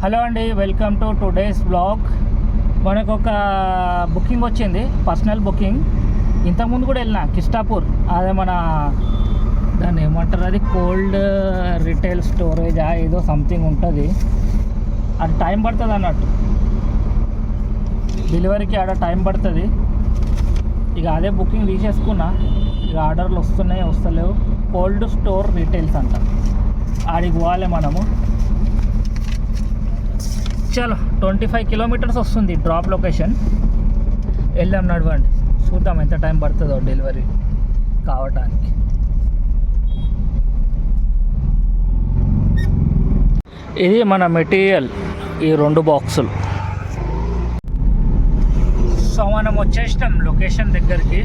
Hello అండి, welcome to today's blog. మనకు ఒక బుకింగ్ వచ్చింది, పర్సనల్ బుకింగ్. ఇంతకుముందు కూడా వెళ్ళిన కిస్టాపూర్. అదే మన దాన్ని ఏమంటారు, అది కోల్డ్ రిటైల్ స్టోరేజ్ ఏదో సంథింగ్ ఉంటుంది. అది టైం పడుతుంది అన్నట్టు, డెలివరీకి ఆడ టైం పడుతుంది. ఇక అదే బుకింగ్ తీసేసుకున్నా. ఇక ఆర్డర్లు వస్తున్నాయి వస్తలేవు. కోల్డ్ స్టోర్ రిటైల్స్ అంట, ఆడికి పోవాలి మనము. చలో 25 కిలోమీటర్స్ వస్తుంది డ్రాప్ లొకేషన్. వెళ్దాం, నడవండి, చూద్దాం ఎంత టైం పడుతుందో డెలివరీ కావటానికి. ఇది మన మెటీరియల్, ఈ 2 బాక్సులు. సో మనం వచ్చేసినాం లొకేషన్ దగ్గరికి.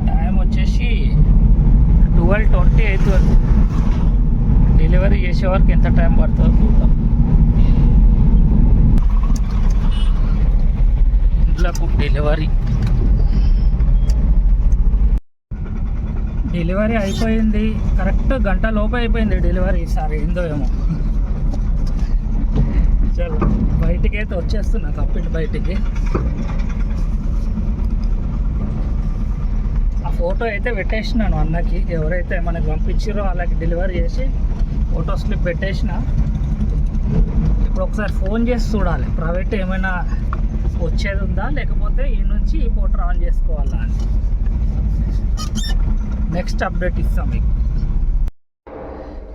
టైం వచ్చేసి 12:20 అవుతుంది. డెలివరీ చేసే వరకు ఎంత టైం పడుతుందో చూద్దాం. ఇంట్లోకి డెలివరీ అయిపోయింది. కరెక్ట్ గంట లోపు అయిపోయింది డెలివరీ. ఈసారి ఏందో ఏమో. చలో బయటికి అయితే వచ్చేస్తున్నా, కంప్లీట్ బయటికి. ఆ ఫోటో అయితే పెట్టేసినాను అన్నకి, ఎవరైతే మనకి పంపించారో వాళ్ళకి డెలివరీ చేసి ఫోటో స్లిప్ పెట్టేసిన. ఇప్పుడు ఒకసారి ఫోన్ చేసి చూడాలి, ప్రైవేట్ ఏమైనా వచ్చేది ఉందా, లేకపోతే ఈ నుంచి ఈ ఫోటో ఆన్ చేసుకోవాలా అని. నెక్స్ట్ అప్డేట్ ఇస్తాం మీకు.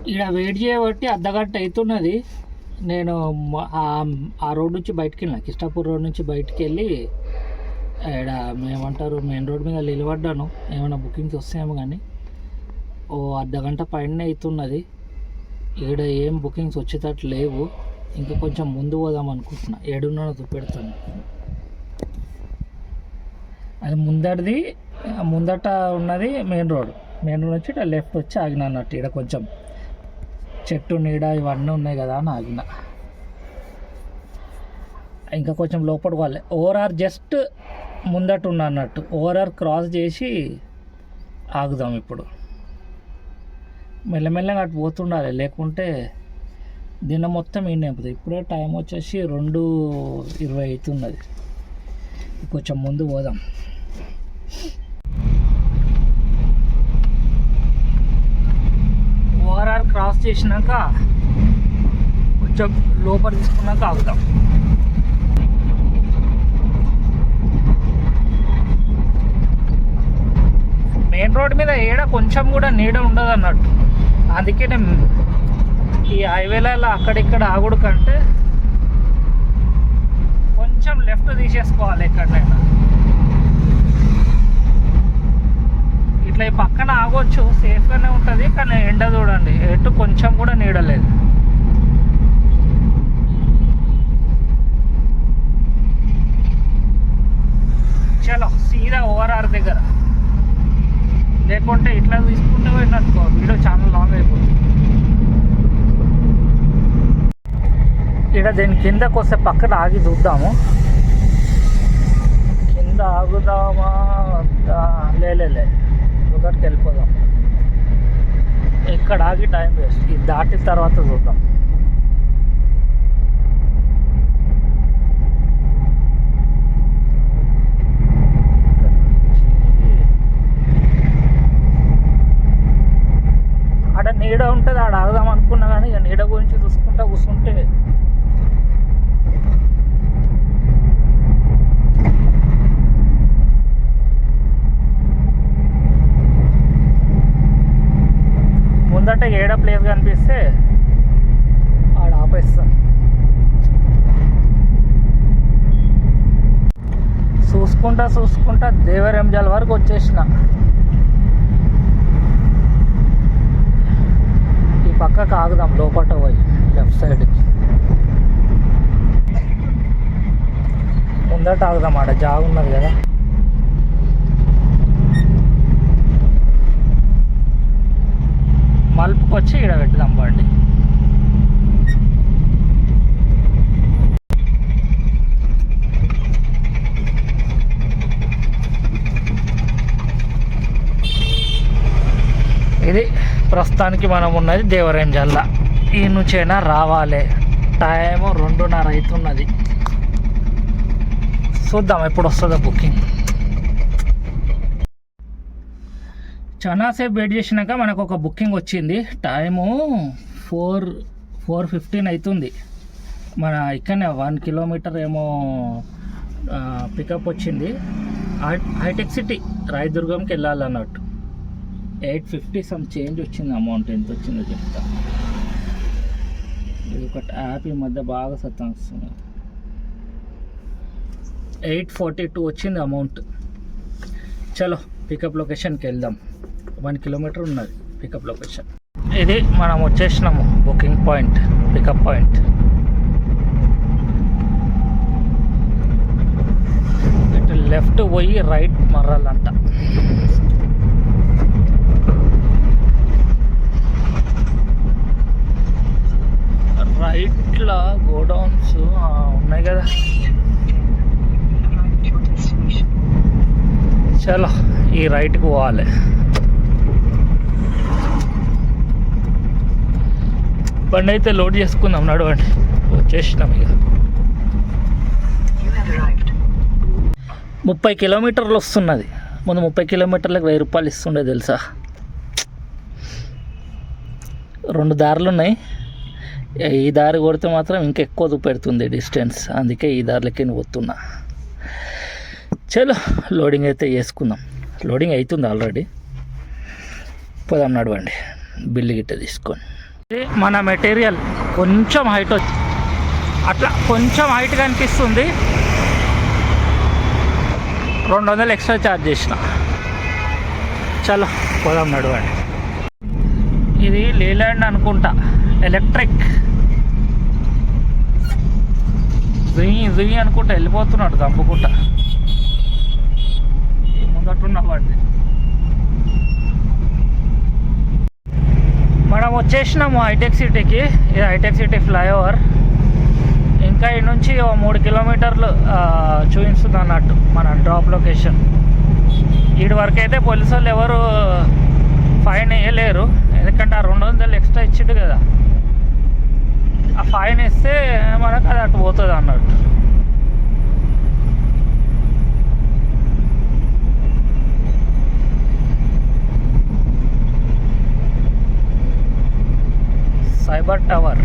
ఇక్కడ వెయిట్ చేయబట్టి అర్ధగంట అవుతున్నది. నేను ఆ రోడ్ నుంచి బయటికి వెళ్ళిన, కిస్టాపూర్ రోడ్ నుంచి బయటికి వెళ్ళి ఇక్కడ ఏమంటారు మెయిన్ రోడ్ మీద నిలబడ్డాను. ఏమైనా బుకింగ్స్ వస్తాయేమో కానీ ఓ అర్ధగంట పైన అవుతున్నది. ఇక్కడ ఏం బుకింగ్స్ వచ్చేటట్టు లేవు. ఇంకా కొంచెం ముందు పోదాం అనుకుంటున్నా. 7:30 చూపెడతాను. అది ముందట ఉన్నది మెయిన్ రోడ్ నుంచి ఇట్లా లెఫ్ట్ వచ్చి ఆగిన అన్నట్టు. ఇక్కడ కొంచెం చెట్టు నీడ ఇవన్నీ ఉన్నాయి కదా అని ఆగిన. ఇంకా కొంచెం లోపలికి వాళ్ళే. ఓఆర్ఆర్ జస్ట్ ముందట ఉన్నా అన్నట్టు. ఓఆర్ఆర్ క్రాస్ చేసి ఆగుదాం ఇప్పుడు. మెల్లమెల్లగా అటు పోతుండాలి, లేకుంటే దినం మొత్తం ఈయన అయిపోతుంది. ఇప్పుడే టైం వచ్చేసి 2:20 అవుతున్నది. కొంచెం ముందు పోదాం. ఓఆర్ఆర్ క్రాస్ చేసినాక కొంచెం లోపల తీసుకున్నాక ఆగుతాం. మెయిన్ రోడ్ మీద కొంచెం కూడా నీడ ఉండదు అన్నట్టు. అందుకే నేను ఈ హైవేలలో అక్కడిక్కడ ఆగుడు కంటే కొంచెం లెఫ్ట్ తీసేసుకోవాలి ఎక్కడైనా. ఇట్లా ఈ పక్కన ఆగొచ్చు, సేఫ్గానే ఉంటుంది. కానీ ఎండ చూడండి, ఎటు కొంచెం కూడా నీడలేదు. చలో సీదా ఓఆర్ఆర్ దగ్గర, లేకుంటే ఇట్లా తీసుకుంటే పోయినట్టుకో వీడియో చాలా లాంగ్ అయిపోతుంది. ఇక్కడ దీని కిందకు వస్తే పక్కన ఆగి చూద్దాము. కింద ఆగుదామా? లే ముందటికి వెళ్ళిపోదాం. ఇక్కడ ఆగి టైం వేస్ట్. ఇది దాటిన తర్వాత చూద్దాం. ఆడ నీడ ఉంటుంది, ఆడ ఆగుదాం అనుకున్నా కానీ ఇక నీడ గురించి చూసుకుంటా కూర్చుంటే ముందట ఏడ ప్లేస్ కనిపిస్తే ఆడ ఆపేస్తాను. చూసుకుంటా దేవరంజాల వరకు వచ్చేసిన. ఈ పక్కకు ఆగుదాం, లోపల పోయి లెఫ్ట్ సైడ్కి ముందట ఆగుదాం. ఆడ జాగ్ ఉన్నది కదా. మలుపుకొచ్చి ఇక్కడ పెట్టుదాం బండి. ఇది ప్రస్తుతానికి మనం ఉన్నది దేవరంజల్లా. ఈ నుంచైనా రావాలి. టైము 2:30 అవుతున్నది. చూద్దాం ఎప్పుడు వస్తుందో బుకింగ్. చాలాసేపు వెయిట్ చేసినాక మనకు ఒక బుకింగ్ వచ్చింది. టైము 4:15 అవుతుంది. మన ఇక్కడనే 1 కిలోమీటర్ ఏమో పికప్ వచ్చింది. హైటెక్ సిటీ రాయదుర్గంకి వెళ్ళాలన్నట్టు. 850 సమ్ చేంజ్ వచ్చింది. అమౌంట్ ఎంత వచ్చిందో చెప్తా. ఇది ఒక యాప్ ఈ మధ్య బాగా సతాయిస్తుంది. 842 వచ్చింది అమౌంట్. చలో పికప్ లొకేషన్కి వెళ్దాం. 1 కిలోమీటర్ ఉన్నది పికప్ లొకేషన్. ఇది మనం వచ్చేసినాము బుకింగ్ పాయింట్, పికప్ పాయింట్. ఇటు లెఫ్ట్ పోయి రైట్ మర్రాలంట. రైట్లో గోడౌన్స్ ఉన్నాయి కదా. చలో ఈ రైట్కి పోవాలి. బండి అయితే లోడ్ చేసుకుందాం. నడవండి, వచ్చేసినాం. ఇక 30 కిలోమీటర్లు వస్తున్నది. ముందు 30 కిలోమీటర్లకు 1000 రూపాయలు ఇస్తుండే తెలుసా. 2 దారులు ఉన్నాయి. ఈ దారి కొడితే మాత్రం ఇంకెక్కువ చూపెడుతుంది డిస్టెన్స్. అందుకే ఈ దారిలోకి పోతున్నా. చలో లోడింగ్ అయితే చేసుకుందాం. లోడింగ్ అవుతుంది ఆల్రెడీ. పోదాం, నడవండి. బిల్లు గిట్ట తీసుకొని. మన మెటీరియల్ కొంచెం హైట్ అట్లా కొంచెం హైట్ కనిపిస్తుంది. 200 ఎక్స్ట్రా ఛార్జ్ చేసిన. చలో పోదాం, నడవండి. ఇది లేలాండ్ అనుకుంటా. ఎలక్ట్రిక్ జుయి అనుకుంటా వెళ్ళిపోతున్నాడు దంపుకుంటా. ముందట్టున్నవాడిని. మనం వచ్చేసినాము హైటెక్ సిటీకి. ఇది హైటెక్ సిటీ ఫ్లైఓవర్. ఇంకా ఈ నుంచి 3 కిలోమీటర్లు చూపిస్తుంది అన్నట్టు మన డ్రాప్ లొకేషన్. వీడి వరకు అయితే పోలీసు వాళ్ళు ఎవరు ఫైన్ వేయలేరు. ఎందుకంటే ఆ 200 ఎక్స్ట్రా ఇచ్చిండు కదా. ఆ ఫైన్ ఇస్తే మనకు అది అటు పోతుంది అన్నట్టు. సైబర్ టవర్.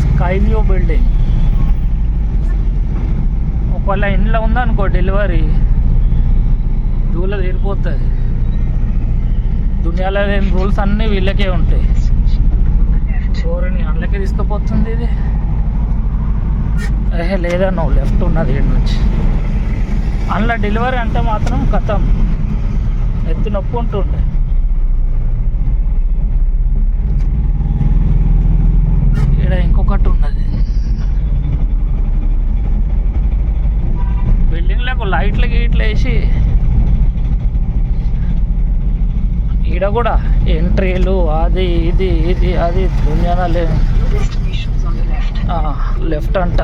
స్కైవ్యూ బిల్డింగ్. ఒకవేళ ఇంట్లో ఉందనుకో డెలివరీ దూల తీరిపోతుంది. దునియాలో లేని రూల్స్ అన్నీ వీళ్ళకే ఉంటాయి. ఎవరిని అందులోకే తీసుకుపోతుంది ఇది. లేదా నువ్వు లెఫ్ట్ ఉన్నది ఈడ నుంచి. అందులో డెలివరీ అంటే మాత్రం కథం ఎత్తి నొప్పి ఉంటుండే. ఇక్కడ ఇంకొకటి ఉన్నది. బిల్డింగ్లకు లైట్లు గీట్లు వేసి ఈడ కూడా ఎంట్రీలు అది ఇది అది దునియానా లెఫ్ట్ అంట.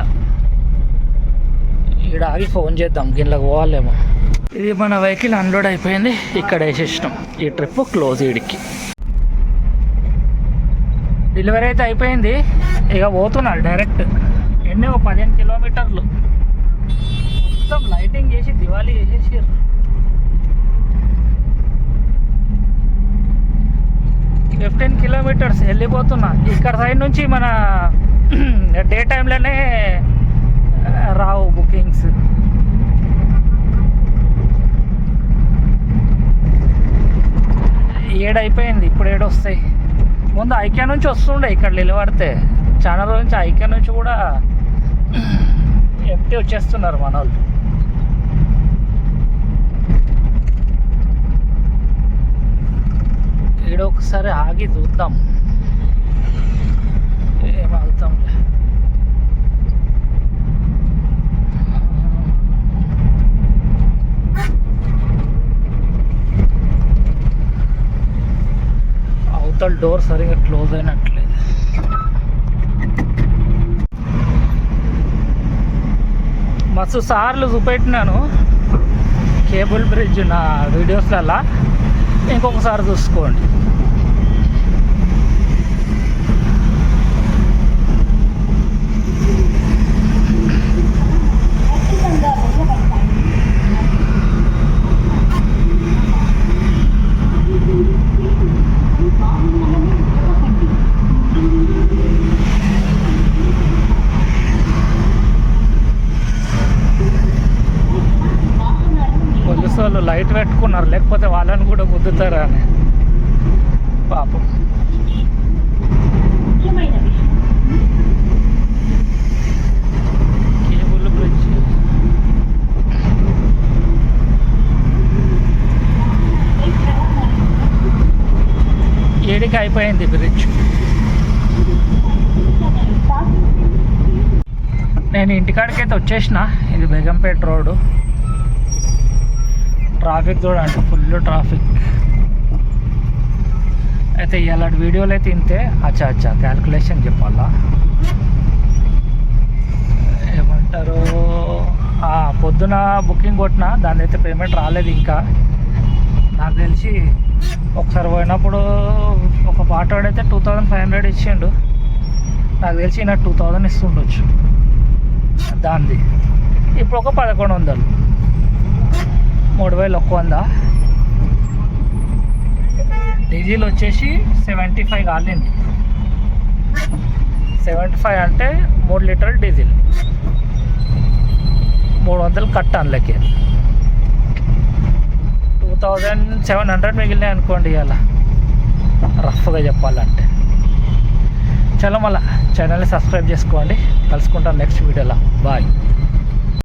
ఈడ ఆగి ఫోన్ చేద్దాం, గిన్నెలకు పోవాలేమో. ఇది మన వెహికల్ అన్లోడ్ అయిపోయింది. ఇక్కడ వేసేసినాం. ఈ ట్రిప్ క్లోజ్. ఈడికి డెలివరీ అయితే అయిపోయింది. ఇక పోతున్నారు డైరెక్ట్. ఎన్నో 15 కిలోమీటర్లు. మొత్తం లైటింగ్ చేసి దివాళీ చేసేసారు. 15 కిలోమీటర్స్ వెళ్ళిపోతున్నా. ఇక్కడ సైడ్ నుంచి మన డే టైంలోనే రావు బుకింగ్స్. ఏడైపోయింది, ఇప్పుడు ఏడొస్తాయి. ముందు ఐక్యా నుంచి వస్తుండే ఇక్కడ నిలబడితే. చాలా రోజుల నుంచి ఐక్యా నుంచి కూడా ఎంటీ వచ్చేస్తున్నారు మన వాళ్ళు. ఈడ ఒకసారి ఆగి చూద్దాం, ఏం ఆగుతాంలే. అవతల డోర్ సరిగా క్లోజ్ అయినట్లేదు. మస్తు సార్లు చూపెట్టినాను కేబుల్ బ్రిడ్జ్ నా వీడియోస్లల్లా, ఇంకొకసారి చూసుకోండి. పోలీసు వాళ్ళు లైట్ పెట్టుకున్నారు, లేకపోతే వాళ్ళని కూడా గుద్దుతారా అని పాపం. కేబుల్ బ్రిడ్జ్ ఏడికి అయిపోయింది బ్రిడ్జ్. నేను ఇంటికాడికైతే వచ్చేసిన. ఇది బేగంపేట రోడ్డు. ట్రాఫిక్ చూడండి, ఫుల్ ట్రాఫిక్. అయితే ఇలాంటి వీడియోలు అయితే ఇంతే. అచ్చా క్యాల్కులేషన్ చెప్పాలా, ఏమంటారు, పొద్దున బుకింగ్ కొట్టిన, దాని అయితే పేమెంట్ రాలేదు ఇంకా. నాకు తెలిసి ఒకసారి పోయినప్పుడు ఒక పాటోడైతే 2500 ఇచ్చిండు. నాకు తెలిసి నాకు 2000 ఇస్తుండొచ్చు దాన్ని. ఇప్పుడు ఒక 1100, 3100. డీజిల్ వచ్చేసి 75 కాలింది. 75 అంటే 3 లీటర్లు డీజిల్, 300 కట్ అందులోకి. 2700 మిగిలినాయి అనుకోండి ఇలా రఫ్గా చెప్పాలంటే. చలో, మళ్ళీ ఛానల్ని సబ్స్క్రైబ్ చేసుకోండి. కలుసుకుంటాం నెక్స్ట్ వీడియోలో. బాయ్.